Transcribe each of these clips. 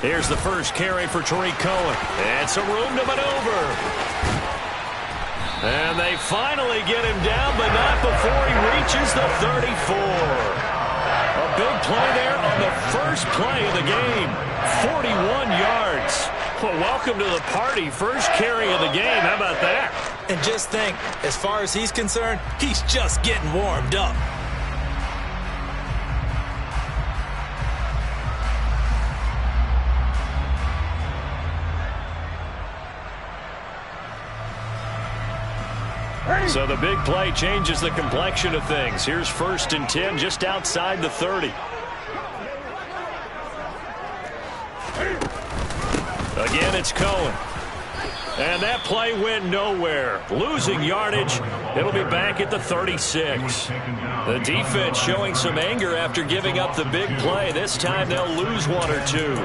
Here's the first carry for Tariq Cohen. And some room to maneuver. And they finally get him down, but not before he reaches the 34. A big play there on the first play of the game. 41 yards. Well, welcome to the party. First carry of the game. How about that? And just think, as far as he's concerned, he's just getting warmed up. So the big play changes the complexion of things. Here's 1st and 10 just outside the 30. Again, it's Cohen. And that play went nowhere. Losing yardage. It'll be back at the 36. The defense showing some anger after giving up the big play. This time they'll lose 1 or 2.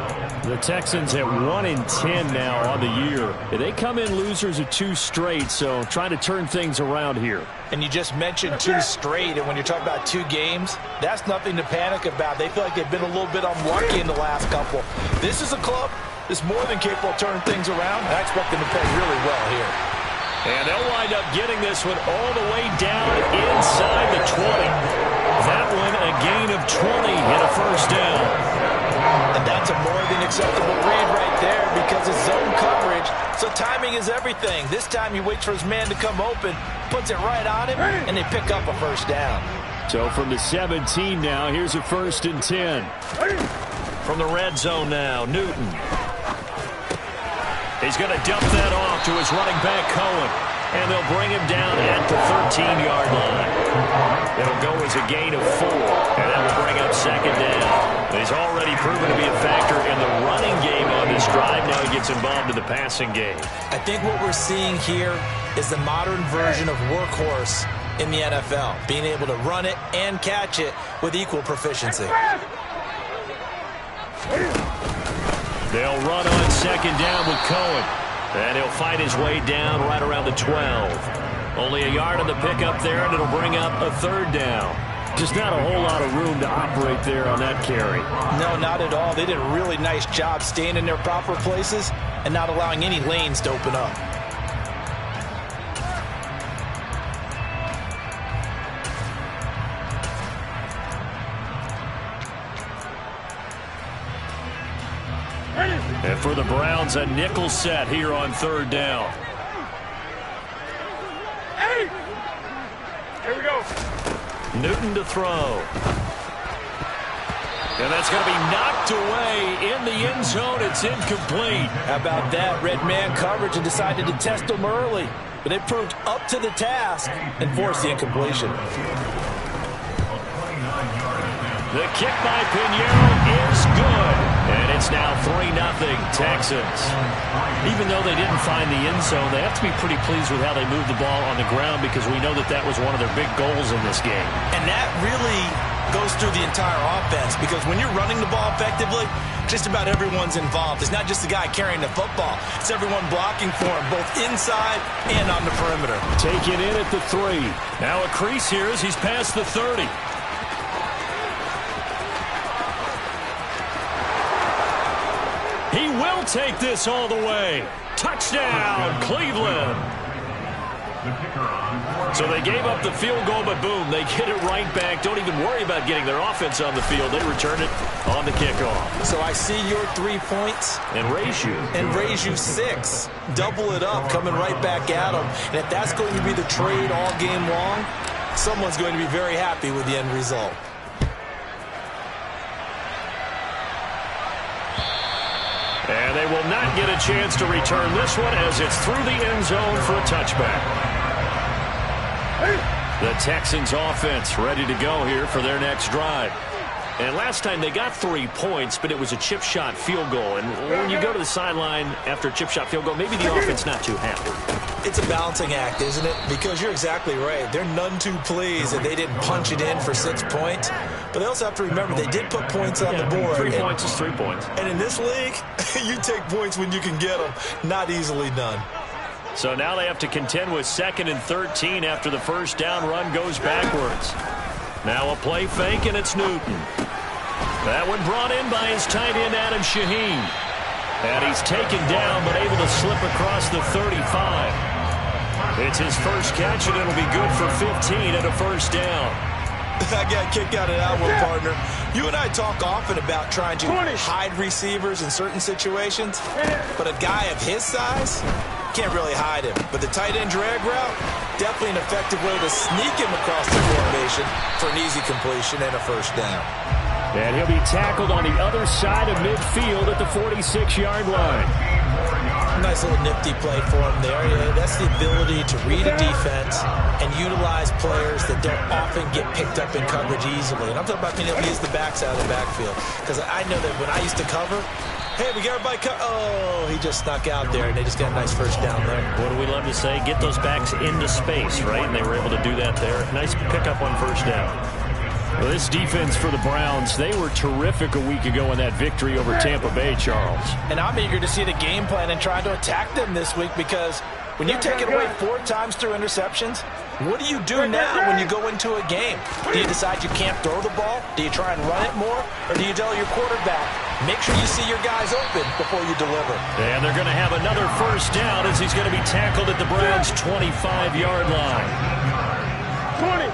The Texans at 1-10 now on the year. They come in losers of 2 straight, so trying to turn things around here. And you just mentioned 2 straight, and when you're talking about 2 games, that's nothing to panic about. They feel like they've been a little bit unlucky in the last couple. This is a club that's more than capable of turning things around. I expect them to play really well here. And they'll wind up getting this one all the way down inside the 20. That one a gain of 20 and a first down. And that's a more than acceptable read right there because it's zone coverage, so timing is everything. This time he waits for his man to come open, puts it right on him, and they pick up a first down. So from the 17 now, here's a 1st and 10. From the red zone now, Newton. He's going to dump that off to his running back, Cohen. And they'll bring him down at the 13-yard line. It'll go as a gain of 4. And that will bring up 2nd down. He's already proven to be a factor in the running game on this drive. Now he gets involved in the passing game. I think what we're seeing here is the modern version of workhorse in the NFL. Being able to run it and catch it with equal proficiency. They'll run on 2nd down with Cohen. And he'll fight his way down right around the 12. Only a yard on the pickup there, and it'll bring up a 3rd down. Just not a whole lot of room to operate there on that carry. No, not at all. They did a really nice job staying in their proper places and not allowing any lanes to open up. And for the Browns, a nickel set here on 3rd down. Hey! Here we go. Newton to throw. And that's going to be knocked away in the end zone. It's incomplete. How about that? Red man coverage and decided to test them early. But it proved up to the task and forced the incompletion. The kick by Pinheiro is good. And it's now 3-0 Texans. Even though they didn't find the end zone, they have to be pretty pleased with how they moved the ball on the ground because we know that that was one of their big goals in this game. And that really goes through the entire offense because when you're running the ball effectively, just about everyone's involved. It's not just the guy carrying the football. It's everyone blocking for him, both inside and on the perimeter. Taken in at the 3. Now a crease here as he's past the 30. He will take this all the way. Touchdown, Cleveland. So they gave up the field goal, but boom, they get it right back. Don't even worry about getting their offense on the field. They return it on the kickoff. So I see your 3 points. And raise you 6. Double it up, coming right back at them. And if that's going to be the trade all game long, someone's going to be very happy with the end result. And they will not get a chance to return this one as it's through the end zone for a touchback. The Texans offense ready to go here for their next drive. And last time they got 3 points, but it was a chip shot field goal. And when you go to the sideline after a chip shot field goal, maybe the offense not too happy. It's a balancing act, isn't it? Because you're exactly right. They're none too pleased that they didn't punch it in for 6 points. But they also have to remember they did put points on the board. 3 points is 3 points. And in this league, you take points when you can get them. Not easily done. So now they have to contend with 2nd and 13 after the first down run goes backwards. Now a play fake, and it's Newton. That one brought in by his tight end, Adam Shaheen. And he's taken down, but able to slip across the 35. It's his first catch, and it'll be good for 15 and a first down. I got a kick out of that one, partner. You and I talk often about trying to hide receivers in certain situations, but a guy of his size can't really hide him. But the tight end drag route, definitely an effective way to sneak him across the formation for an easy completion and a first down. And he'll be tackled on the other side of midfield at the 46-yard line. Nice little nifty play for him there. That's the ability to read a defense and utilize players that don't often get picked up in coverage easily. And I'm talking about being able to use the backside of the backfield. Because I know that when I used to cover, hey, we got everybody oh, he just snuck out there, and they just got a nice first down there. What do we love to say? Get those backs into space, right? And they were able to do that there. Nice pickup on first down. Well, this defense for the Browns, they were terrific a week ago in that victory over Tampa Bay, Charles. And I'm eager to see the game plan and try to attack them this week, because when you take it away 4 times through interceptions, what do you do now when you go into a game? Do you decide you can't throw the ball? Do you try and run it more? Or do you tell your quarterback, make sure you see your guys open before you deliver? And they're going to have another first down as he's going to be tackled at the Browns' 25-yard line. 20.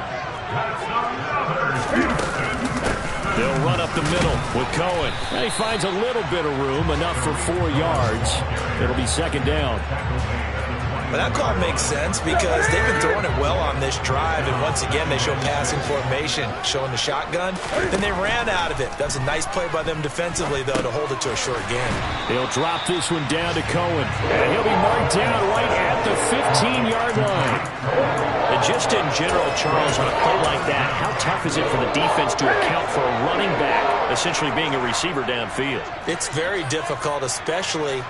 They'll run up the middle with Cohen. And he finds a little bit of room, enough for 4 yards. It'll be second down. But that call makes sense because they've been throwing it well on this drive, and once again they show passing formation, showing the shotgun. Then they ran out of it. That's a nice play by them defensively, though, to hold it to a short game. He'll drop this one down to Cohen, and he'll be marked down right at the 15-yard line. And just in general, Charles, on a play like that, how tough is it for the defense to account for a running back essentially being a receiver downfield? It's very difficult, especially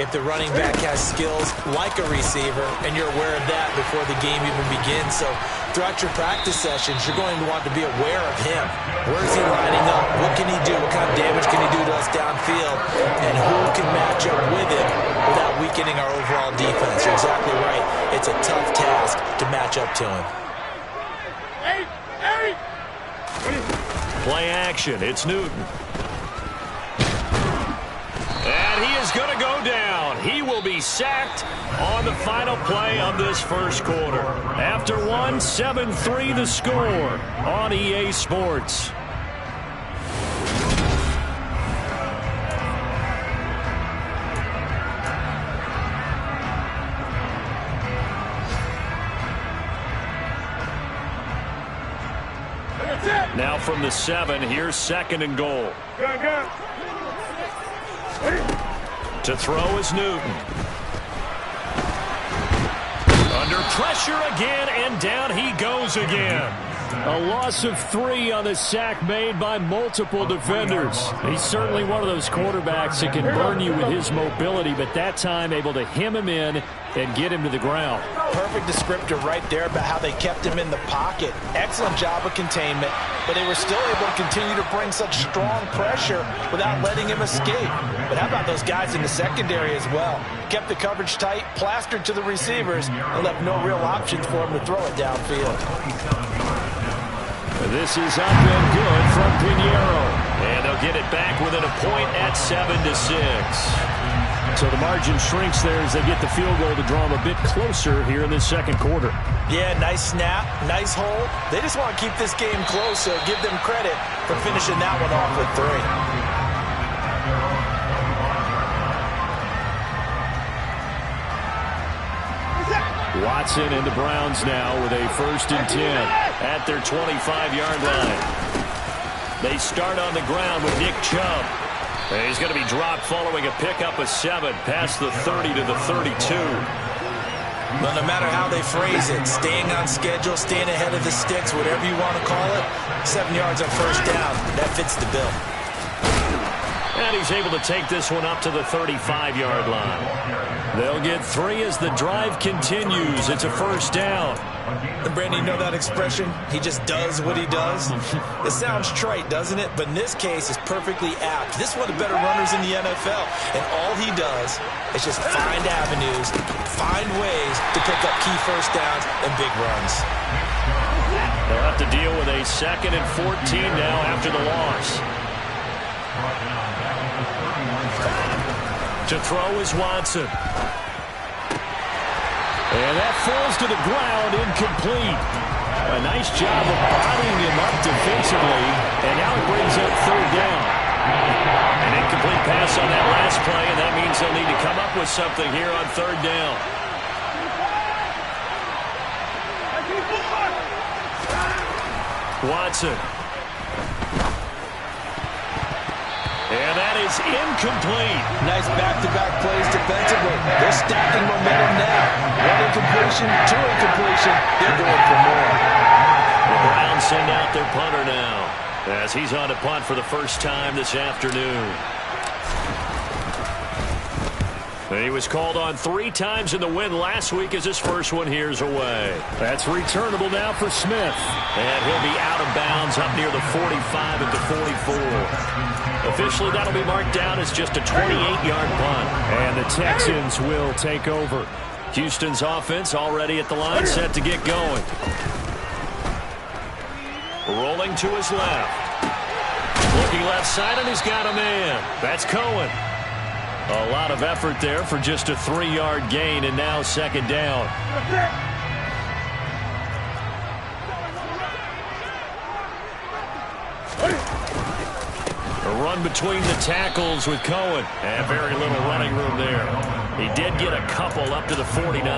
if the running back has skills like a receiver, and you're aware of that before the game even begins. So throughout your practice sessions, you're going to want to be aware of him. Where is he lining up? What can he do? What kind of damage can he do to us downfield? And who can match up with him without weakening our overall defense? You're exactly right. It's a tough task to match up to him. Play action. It's Newton. And he is going to go down. He will be sacked on the final play of this first quarter. After one, 7-3 the score on EA Sports. Now from the 7, here's 2nd and goal. To throw is Newton. Under pressure again, and down he goes again. A loss of 3 on the sack made by multiple defenders. He's certainly one of those quarterbacks that can burn you with his mobility, but that time able to hem him in and get him to the ground. Perfect descriptor right there about how they kept him in the pocket. Excellent job of containment, but they were still able to continue to bring such strong pressure without letting him escape. But how about those guys in the secondary as well? Kept the coverage tight, plastered to the receivers, and left no real options for him to throw it downfield. This is up and good from Pinheiro. And they'll get it back within a point at 7-6. So the margin shrinks there as they get the field goal to draw them a bit closer here in this second quarter. Yeah, nice snap, nice hold. They just want to keep this game close, so give them credit for finishing that one off with 3. Watson and the Browns now with a 1st and 10 at their 25-yard line. They start on the ground with Nick Chubb. And he's going to be dropped following a pickup of 7 past the 30 to the 32. But no matter how they phrase it, staying on schedule, staying ahead of the sticks, whatever you want to call it, 7 yards on first down, that fits the bill. And he's able to take this one up to the 35-yard line. They'll get 3 as the drive continues. It's a first down. And Brandon, you know that expression? He just does what he does? It sounds trite, doesn't it? But in this case, it's perfectly apt. This is one of the better runners in the NFL. And all he does is just find avenues, find ways to pick up key first downs and big runs. They'll have to deal with a 2nd and 14 now after the loss. To throw is Watson. And that falls to the ground, incomplete. A nice job of bodying him up defensively, and now it brings up 3rd down. An incomplete pass on that last play, and that means they'll need to come up with something here on 3rd down. Watson. And that is incomplete. Nice back-to-back plays defensively. They're stacking momentum now. 1 incompletion, 2 incompletion. They're going for more. The Browns send out their punter now as he's on to punt for the first time this afternoon. He was called on 3 times in the win last week as his first one here's away. That's returnable now for Smith. And he'll be out of bounds up near the 45 at the 44. Officially, that'll be marked down as just a 28-yard punt. And the Texans will take over. Houston's offense already at the line, set to get going. Rolling to his left. Looking left side, and he's got a man. That's Cohen. A lot of effort there for just a 3-yard gain, and now 2nd down. A run between the tackles with Cohen, and very little running room there. He did get a couple up to the 49.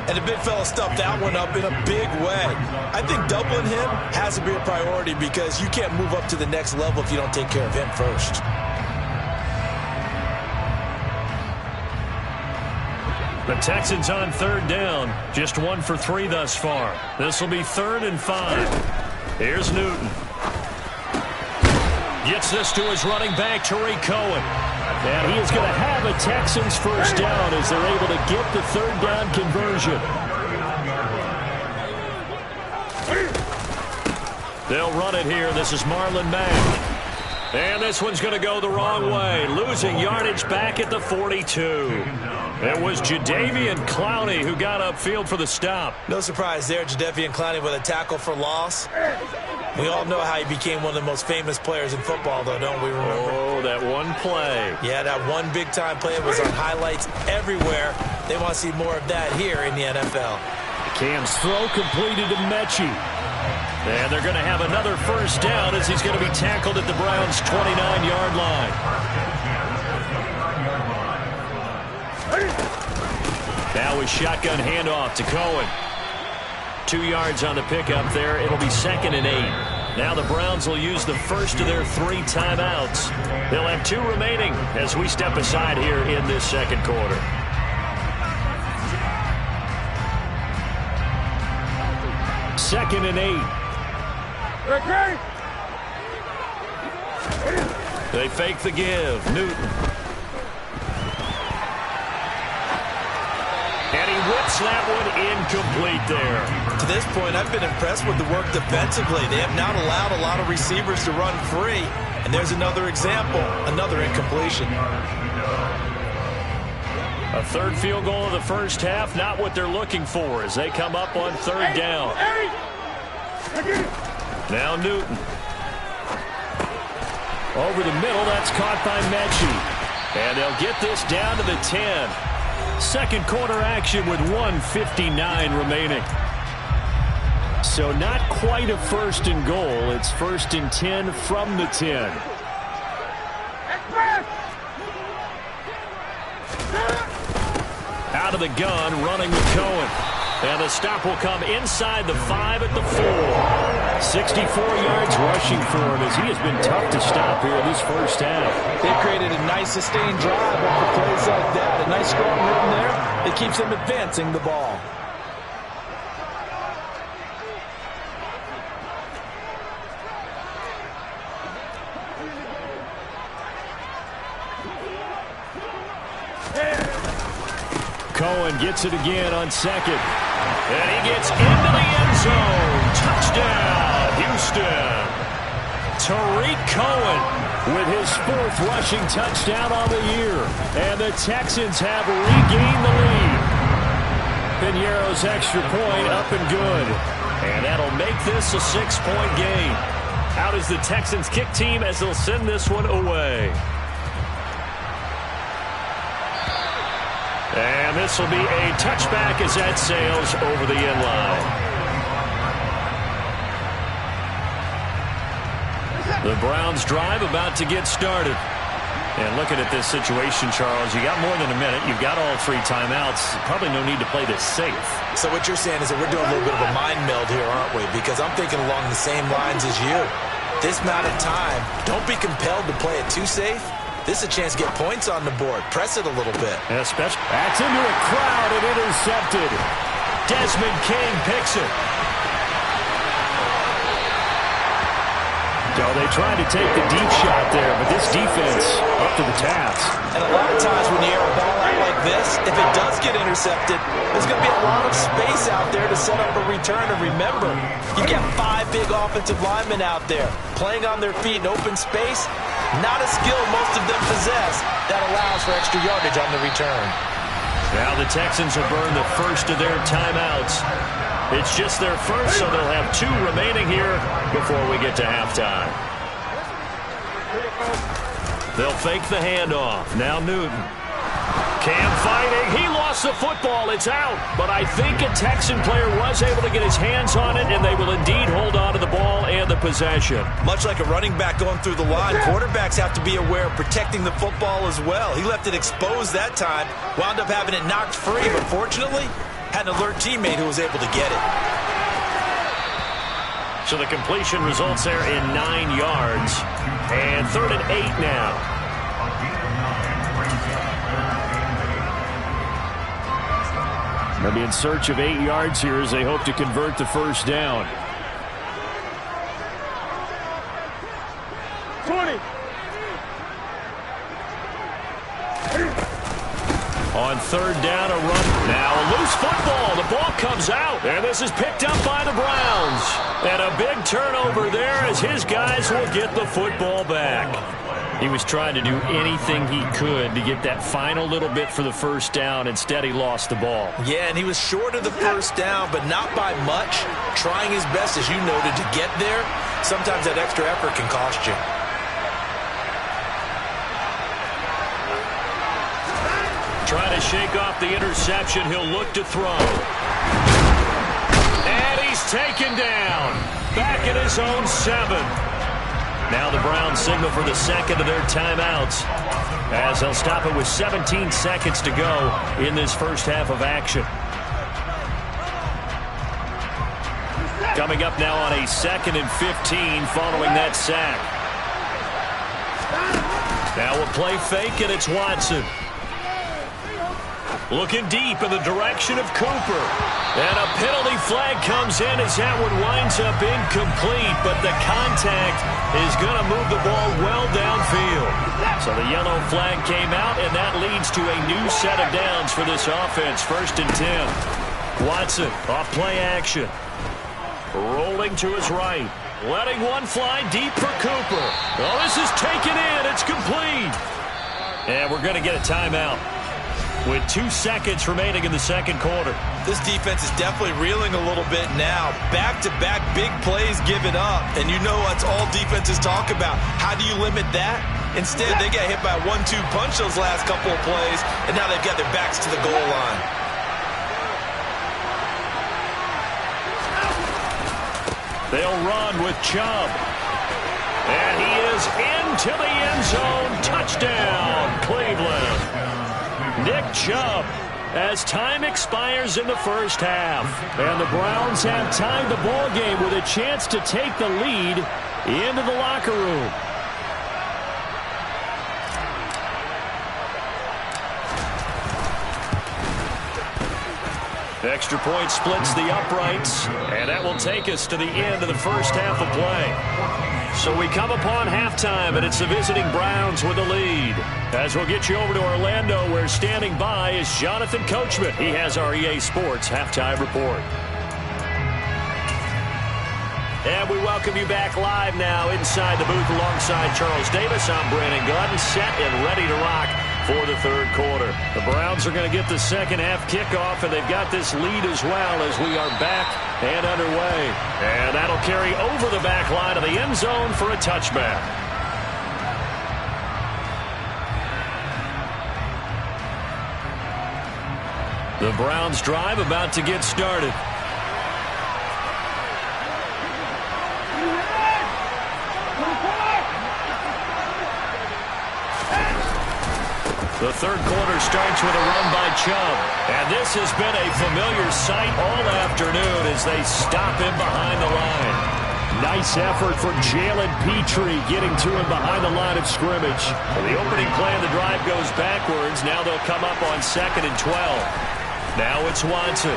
And the big fella stuffed that one up in a big way. I think doubling him has to be a priority because you can't move up to the next level if you don't take care of him first. The Texans on 3rd down. Just 1 for 3 thus far. This will be 3rd and 5. Here's Newton. Gets this to his running back, Tariq Cohen. And he is going to have a Texans first down as they're able to get the 3rd down conversion. They'll run it here. This is Marlon Mack. And this one's going to go the wrong way. Losing yardage back at the 42. It was Jadeveon Clowney who got upfield for the stop. No surprise there, Jadeveon Clowney with a tackle for loss. We all know how he became one of the most famous players in football, though, don't we remember? Oh, that one play. Yeah, that one big-time play was on highlights everywhere. They want to see more of that here in the NFL. Cam's throw completed to Mechie. And they're going to have another first down as he's going to be tackled at the Browns' 29-yard line. Now a shotgun handoff to Cohen. 2 yards on the pickup there. It'll be 2nd and 8. Now the Browns will use the first of their 3 timeouts. They'll have 2 remaining as we step aside here in this 2nd quarter. Second and 8. They fake the give. Newton. And he whips that one incomplete there. To this point, I've been impressed with the work defensively. They have not allowed a lot of receivers to run free. And there's another example, another incompletion. A 3rd field goal of the first half, not what they're looking for as they come up on 3rd down. Now Newton. Over the middle, that's caught by Mechie. And they'll get this down to the 10. 2nd quarter action with 1:59 remaining. So not quite a 1st and goal. It's 1st and 10 from the 10. Out of the gun, running with Cohen. And the stop will come inside the 5 at the 4. 64 yards rushing for him as he has been tough to stop here in this first half. They created a nice sustained drive after plays like that. A nice strong rhythm there. It keeps them advancing the ball. Cohen gets it again on 2nd. And he gets into the end zone. Touchdown, Houston. Tariq Cohen with his 4th rushing touchdown on the year. And the Texans have regained the lead. Piñeiro's extra point up and good. And that'll make this a 6-point game. Out is the Texans kick team as they'll send this one away. And this will be a touchback as that sails over the end line. The Browns drive about to get started. And looking at this situation, Charles, you got more than a minute. You've got all 3 timeouts. Probably no need to play this safe. So what you're saying is that we're doing a little bit of a mind meld here, aren't we? Because I'm thinking along the same lines as you. This amount of time, don't be compelled to play it too safe. This is a chance to get points on the board. Press it a little bit. Especially that's into a crowd and intercepted. Desmond King picks it. So they tried to take the deep shot there, but this defense up to the task. And a lot of times when you air a ball out like this, if it does get intercepted, there's going to be a lot of space out there to set up a return. And remember, you've got 5 big offensive linemen out there playing on their feet in open space. Not a skill most of them possess that allows for extra yardage on the return. Now the Texans have burned the first of their timeouts. It's just their first, so they'll have 2 remaining here before we get to halftime. They'll fake the handoff. Now Newton. Cam fighting. He lost the football. It's out. But I think a Texan player was able to get his hands on it, and they will indeed hold on to the ball and the possession. Much like a running back going through the line, quarterbacks have to be aware of protecting the football as well. He left it exposed that time, wound up having it knocked free, but fortunately, had an alert teammate who was able to get it. So the completion results there in 9 yards. And 3rd and 8 now. They'll be in search of 8 yards here as they hope to convert the first down. 20. On 3rd down, a run. Now a loose football. The ball comes out. And this is picked up by the Browns. And a big turnover there as his guys will get the football back. He was trying to do anything he could to get that final little bit for the first down. Instead, he lost the ball. Yeah, and he was short of the first down, but not by much. Trying his best, as you noted, to get there. Sometimes that extra effort can cost you. Trying to shake off the interception. He'll look to throw. And he's taken down. Back at his own 7. Now the Browns signal for the second of their timeouts as they'll stop it with 17 seconds to go in this first half of action. Coming up now on a 2nd and 15 following that sack. Now a play fake, and it's Watson. Looking deep in the direction of Cooper. And a penalty flag comes in as that one winds up incomplete, but the contact is going to move the ball well downfield. So the yellow flag came out, and that leads to a new set of downs for this offense. 1st and 10. Watson off play action. Rolling to his right. Letting one fly deep for Cooper. Oh, this is taken in. It's complete. And we're going to get a timeout with 2 seconds remaining in the second quarter. This defense is definitely reeling a little bit now. Back-to-back big plays given up. And you know that's all defenses talk about. How do you limit that? Instead, they got hit by a 1-2 punch those last couple of plays, and now they've got their backs to the goal line. They'll run with Chubb. And he is into the end zone. Touchdown, Cleveland. Nick Chubb, as time expires in the first half. And the Browns have tied the ball game with a chance to take the lead into the locker room. Extra point splits the uprights, and that will take us to the end of the first half of play. So we come upon halftime, and it's the visiting Browns with the lead. As we'll get you over to Orlando, where standing by is Jonathan Coachman. He has our EA Sports Halftime Report. And we welcome you back live now inside the booth alongside Charles Davis. I'm Brandon Gordon, set and ready to rock for the third quarter. The Browns are going to get the second half kickoff, and they've got this lead as well as we are back and underway. And that'll carry over the back line of the end zone for a touchback. The Browns drive about to get started. The third quarter starts with a run by Chubb. And this has been a familiar sight all afternoon as they stop him behind the line. Nice effort from Jalen Petrie getting to him behind the line of scrimmage. The opening play of the drive goes backwards. Now they'll come up on 2nd and 12. Now it's Watson.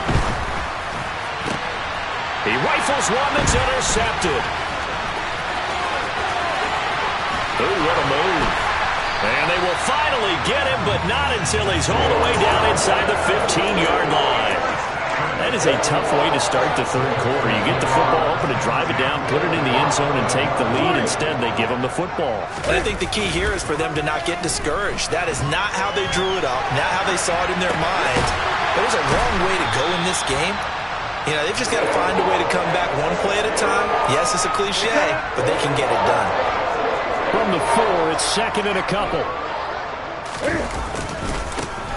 He rifles one that's intercepted. Ooh, what a move. And they will finally get him, but not until he's all the way down inside the 15-yard line. That is a tough way to start the third quarter. You get the football open to drive it down, put it in the end zone, and take the lead. Instead, they give him the football. And I think the key here is for them to not get discouraged. That is not how they drew it up, not how they saw it in their minds. There's a long way to go in this game. You know, they've just got to find a way to come back one play at a time. Yes, it's a cliche, but they can get it done. From the 4, it's 2nd and a couple.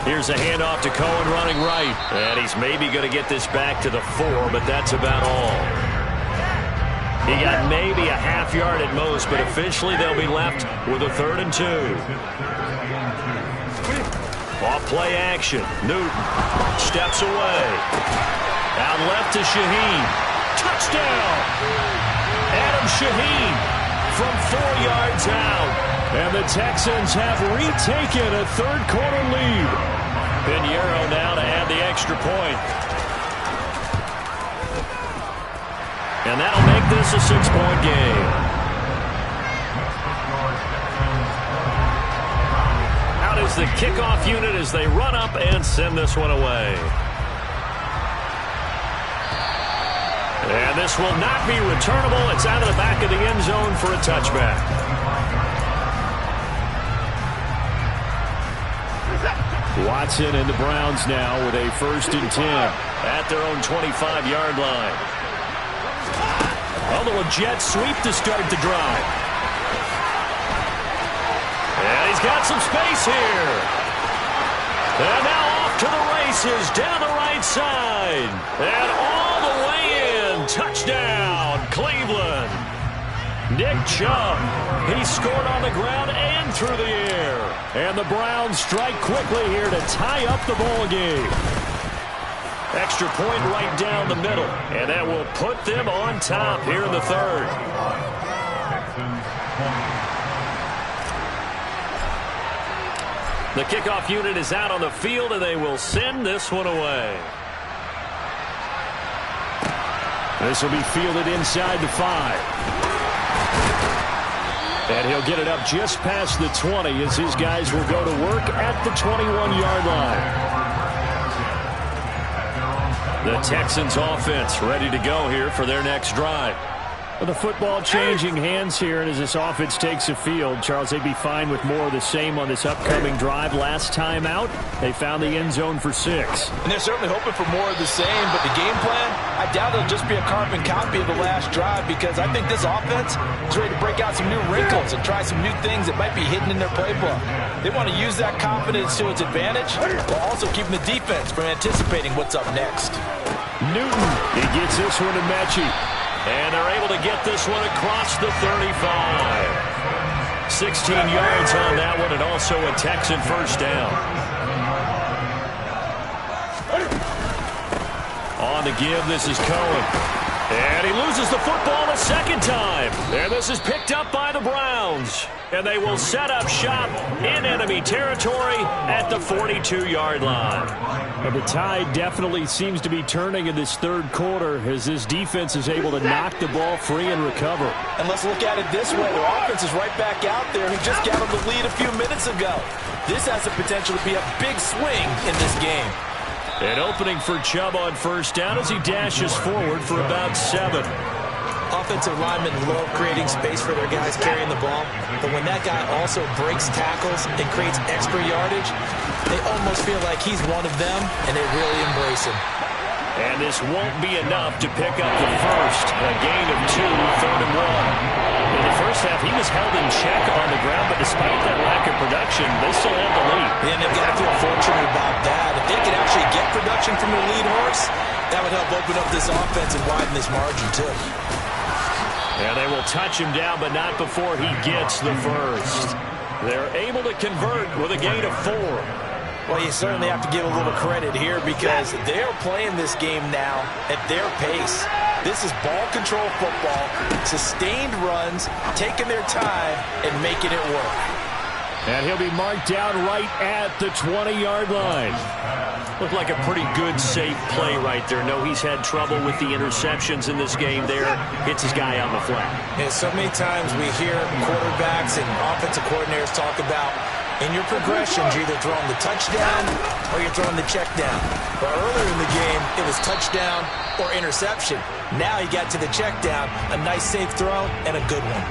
Here's a handoff to Cohen running right. And he's maybe going to get this back to the 4, but that's about all. He got maybe a half yard at most, but officially they'll be left with a 3rd and 2. Off play action. Newton steps away. Out left to Shaheen. Touchdown! Adam Shaheen from 4 yards out. And the Texans have retaken a third quarter lead. Pinheiro now to add the extra point. And that'll make this a 6-point game. Out is the kickoff unit as they run up and send this one away. And this will not be returnable. It's out of the back of the end zone for a touchback. Watson and the Browns now with a 1st and 10 at their own 25-yard line. Although a jet sweep to start the drive. And he's got some space here. And now off to the races down the right side. And all the way in. Touchdown, Cleveland. Nick Chubb. He scored on the ground and through the air. And the Browns strike quickly here to tie up the ball game. Extra point right down the middle. And that will put them on top here in the third. The kickoff unit is out on the field, and they will send this one away. This will be fielded inside the 5. And he'll get it up just past the 20 as his guys will go to work at the 21-yard line. The Texans offense ready to go here for their next drive. With the football changing hands here, and as this offense takes the field, Charles, they'd be fine with more of the same on this upcoming drive. Last time out, they found the end zone for 6. And they're certainly hoping for more of the same, but the game plan, I doubt it'll just be a carbon copy of the last drive, because I think this offense is ready to break out some new wrinkles and try some new things that might be hidden in their playbook. They want to use that confidence to its advantage, while also keeping the defense from anticipating what's up next. Newton, he gets this one to Mechie. And they're able to get this one across the 35. 16 yards on that one, and also a Texan first down. On the give, this is Cohen. And he loses the football a second time. And this is picked up by the Browns. And they will set up shop in enemy territory at the 42-yard line. And the tide definitely seems to be turning in this third quarter as this defense is able to knock the ball free and recover. And let's look at it this way. Their offense is right back out there who just got them the lead a few minutes ago. This has the potential to be a big swing in this game. An opening for Chubb on first down as he dashes forward for about 7. Offensive linemen love creating space for their guys carrying the ball, but when that guy also breaks tackles and creates extra yardage, they almost feel like he's one of them, and they really embrace him. And this won't be enough to pick up the first. A gain of 2, 3rd and 1. In the first half, he was held in check on the ground, but despite that lack of production, they still have the lead. And they've got to feel fortunate about that. If they could actually get production from their lead horse, that would help open up this offense and widen this margin, too. And they will touch him down, but not before he gets the first. They're able to convert with a gain of 4. Well, you certainly have to give a little credit here because they're playing this game now at their pace. This is ball control football, sustained runs, taking their time, and making it work. And he'll be marked down right at the 20-yard line. Looked like a pretty good, safe play right there. No, he's had trouble with the interceptions in this game there. Hits his guy on the flat. Yeah, so many times we hear quarterbacks and offensive coordinators talk about in your progressions, you're either throwing the touchdown or you're throwing the check down. But earlier in the game, it was touchdown or interception. Now you got to the check down, a nice safe throw, and a good one.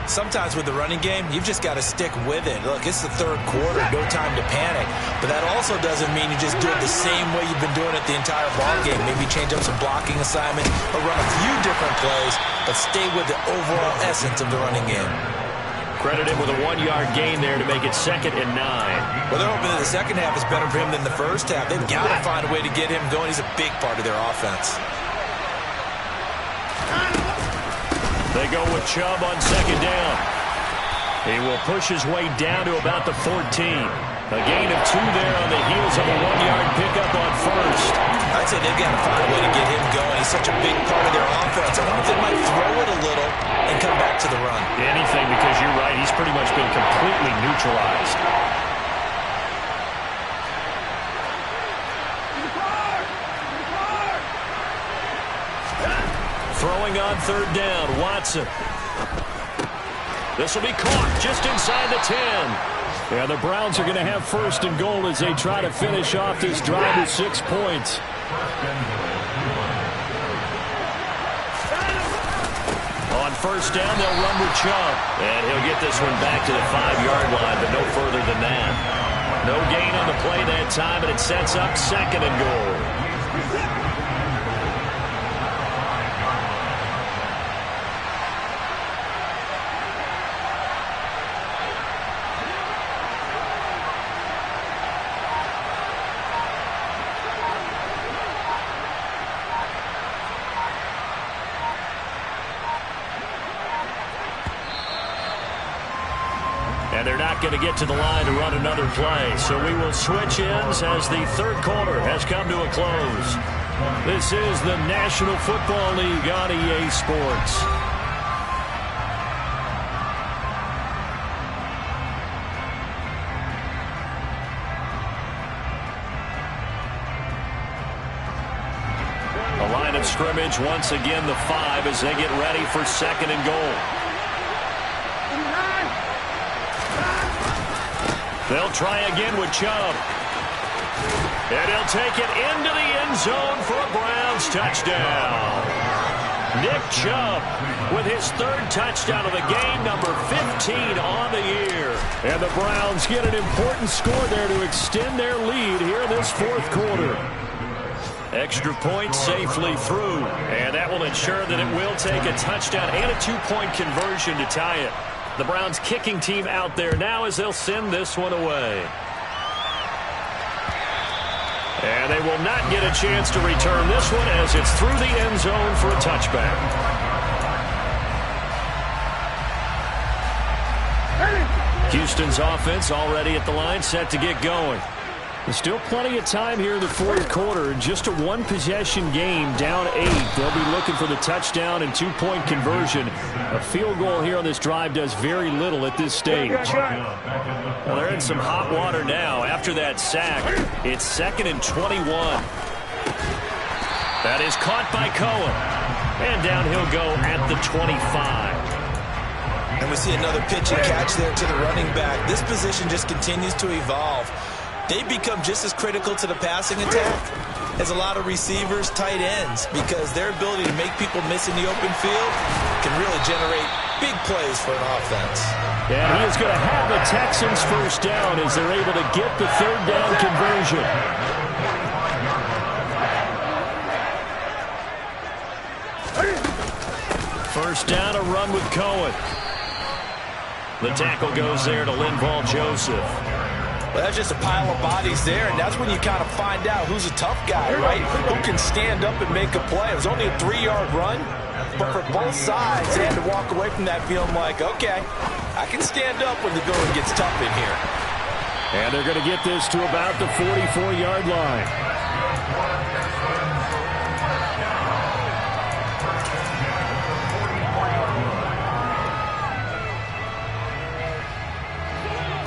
Sometimes with the running game, you've just got to stick with it. Look, it's the third quarter, no time to panic. But that also doesn't mean you just do it the same way you've been doing it the entire ball game. Maybe change up some blocking assignments or run a few different plays, but stay with the overall essence of the running game. Credited with a 1-yard gain there to make it 2nd and 9. Well, they're hoping that the second half is better for him than the first half. They've got to find a way to get him going. He's a big part of their offense. They go with Chubb on 2nd down. He will push his way down to about the 14. A gain of 2 there on the heels of a 1-yard pickup on first. I'd say they've got to find a way to get him going. He's such a big part of their offense. I wonder if they might throw it a little and come back to the run. Anything, because you're right. He's pretty much been completely neutralized. Throwing on 3rd down, Watson. This will be caught just inside the 10. Yeah, the Browns are going to have 1st and goal as they try to finish off this drive with 6 points. On 1st down, they'll run with Chubb. And he'll get this one back to the 5-yard line, but no further than that. No gain on the play that time, and it sets up 2nd and goal. And they're not going to get to the line to run another play. So we will switch ends as the third quarter has come to a close. This is the National Football League on EA Sports. The line of scrimmage, once again, the 5 as they get ready for 2nd and goal. They'll try again with Chubb. And he'll take it into the end zone for a Browns touchdown. Nick Chubb with his 3rd touchdown of the game, number 15 on the year. And the Browns get an important score there to extend their lead here in this 4th quarter. Extra point safely through. And that will ensure that it will take a touchdown and a 2-point conversion to tie it. The Browns kicking team out there now as they'll send this one away. And they will not get a chance to return this one as it's through the end zone for a touchback. Houston's offense already at the line, set to get going. There's still plenty of time here in the fourth quarter. Just a one-possession game, down 8. They'll be looking for the touchdown and two-point conversion. A field goal here on this drive does very little at this stage. Well, they're in some hot water now. After that sack, it's 2nd and 21. That is caught by Cohen. And down he'll go at the 25. And we see another pitch and catch there to the running back. This position just continues to evolve. They become just as critical to the passing attack as a lot of receivers, tight ends, because their ability to make people miss in the open field can really generate big plays for an offense. And he is going to have the Texans first down as they're able to get the third down conversion. First down, a run with Cohen. The tackle goes there to Linval Joseph. Well, that's just a pile of bodies there, and that's when you kind of find out who's a tough guy, right? Who can stand up and make a play. It was only a 3-yard run, but for both sides, they had to walk away from that feeling like, okay, I can stand up when the going gets tough in here. And they're going to get this to about the 44-yard line.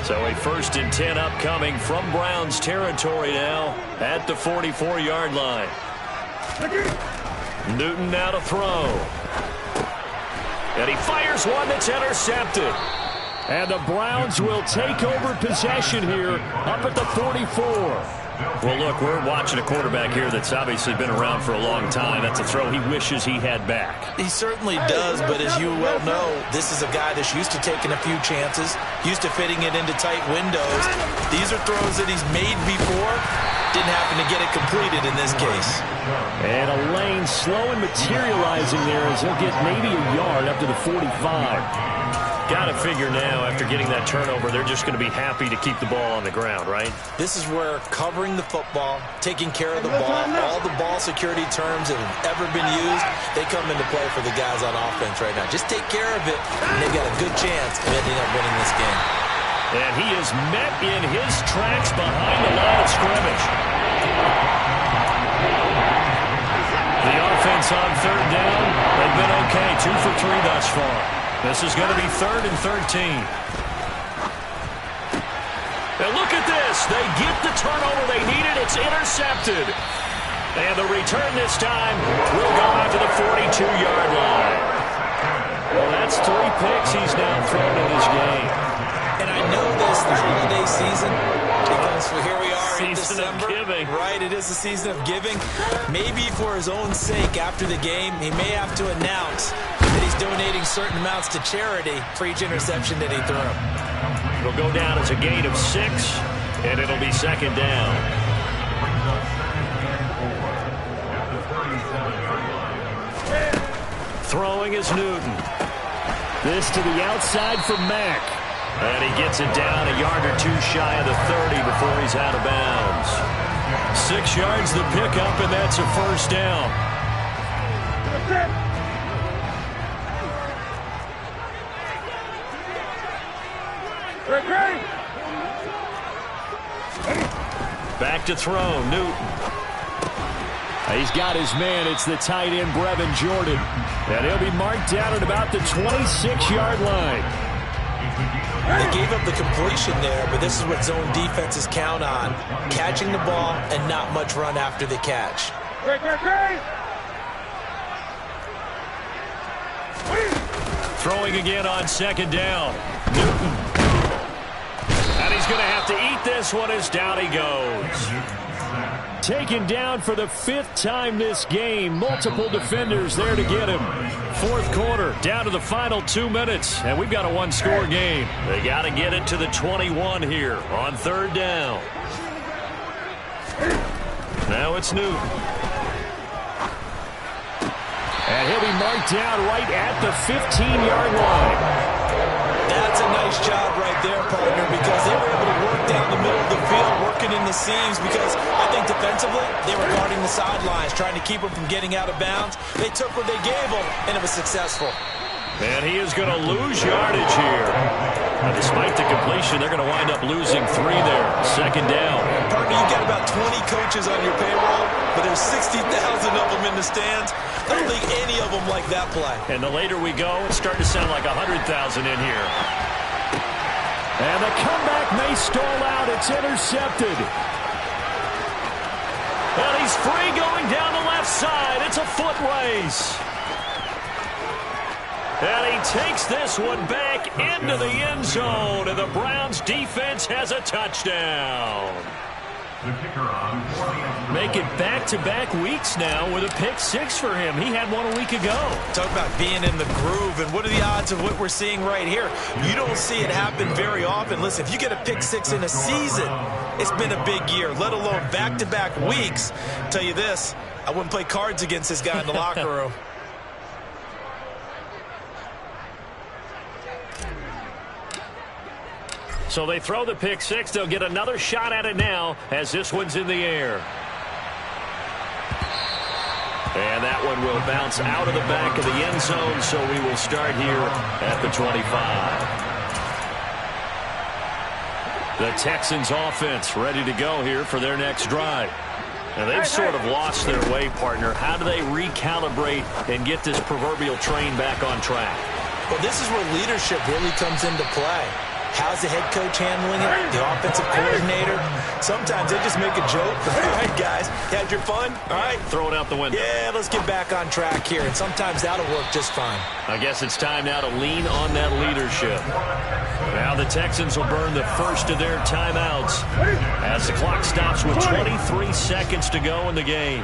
So a 1st and 10 upcoming from Browns territory now at the 44-yard line. Newton now to throw. And he fires one that's intercepted. And the Browns will take over possession here up at the 44. Well, look, we're watching a quarterback here that's obviously been around for a long time. That's a throw he wishes he had back. He certainly does, but as you well know, this is a guy that's used to taking a few chances, used to fitting it into tight windows. These are throws that he's made before. Didn't happen to get it completed in this case. And a lane slow and materializing there as he'll get maybe a yard up to the 45. Got to figure now, after getting that turnover, they're just going to be happy to keep the ball on the ground, right? This is where covering the football, taking care of the ball, all the ball security terms that have ever been used, they come into play for the guys on offense right now. Just take care of it, and they've got a good chance of ending up winning this game. And he is met in his tracks behind the line of scrimmage. The offense on third down, they've been okay, 2 for 3 thus far. This is going to be 3rd and 13. And look at this. They get the turnover they needed. It's intercepted. And the return this time will go out to the 42-yard line. Well, that's 3 picks he's now thrown in this game. And I know this, the holiday season, because here we are in December. Season of giving. Right, it is the season of giving. Maybe for his own sake after the game, he may have to announce that he's donating certain amounts to charity for each interception that he threw. It'll go down as a gain of 6, and it'll be 2nd down. Throwing is Newton. This to the outside for Mack. And he gets it down a yard or 2 shy of the 30 before he's out of bounds. 6 yards the pickup, and that's a first down. Back to throw, Newton. He's got his man. It's the tight end, Brevin Jordan. And he'll be marked down at about the 26-yard line. They gave up the completion there, but this is what zone defenses count on. Catching the ball and not much run after the catch. Throwing again on 2nd down. Newton. And he's going to have to eat this one as down he goes. Taken down for the 5th time this game. Multiple defenders there to get him. 4th quarter, down to the final 2 minutes, and we've got a 1-score game. They got to get it to the 21 here on 3rd down. Now it's Newton. And he'll be marked down right at the 15-yard line. That's a nice job right there, partner, because they were able to work down the middle of the field, working in the seams, because I think defensively, they were guarding the sidelines, trying to keep them from getting out of bounds. They took what they gave them, and it was successful. And he is going to lose yardage here. Now, despite the completion, they're going to wind up losing 3 there. 2nd down. Partner, you got about 20 coaches on your payroll, but there's 60,000 of them in the stands. I don't think any of them like that play. And the later we go, it's starting to sound like 100,000 in here. And the comeback may stall out. It's intercepted. And he's free going down the left side. It's a foot race. And he takes this one back into the end zone. And the Browns defense has a touchdown. Make it back-to-back weeks now with a pick six for him. He had one a week ago. Talk about being in the groove, and what are the odds of what we're seeing right here? You don't see it happen very often. Listen, if you get a pick six in a season, it's been a big year, let alone back-to-back weeks. I'll tell you this, I wouldn't play cards against this guy in the locker room. So they throw the pick six. They'll get another shot at it now as this one's in the air. And that one will bounce out of the back of the end zone, so we will start here at the 25. The Texans offense ready to go here for their next drive. Now they've sort of lost their way, partner. How do they recalibrate and get this proverbial train back on track? Well, this is where leadership really comes into play. How's the head coach handling it? The offensive coordinator? Sometimes they just make a joke. All right, guys, had your fun? All right. Throw it out the window. Yeah, let's get back on track here. And sometimes that'll work just fine. I guess it's time now to lean on that leadership. Now the Texans will burn the first of their timeouts as the clock stops with 23 seconds to go in the game.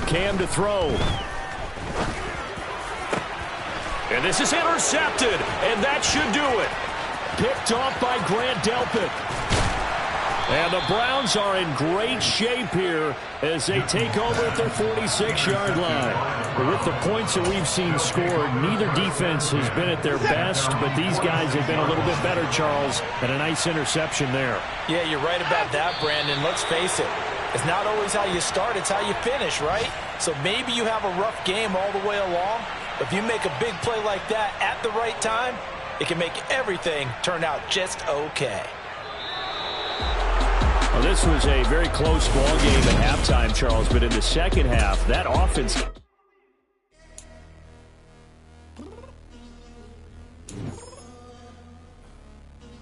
Cam to throw. And this is intercepted, and that should do it. Picked off by Grant Delpit. And the Browns are in great shape here as they take over at their 46-yard line. But with the points that we've seen scored, neither defense has been at their best, but these guys have been a little bit better, Charles, and a nice interception there. Yeah, you're right about that, Brandon. Let's face it. It's not always how you start, it's how you finish, right? So maybe you have a rough game all the way along, but if you make a big play like that at the right time, it can make everything turn out just okay. Well, this was a very close ball game at halftime, Charles, but in the second half, that offense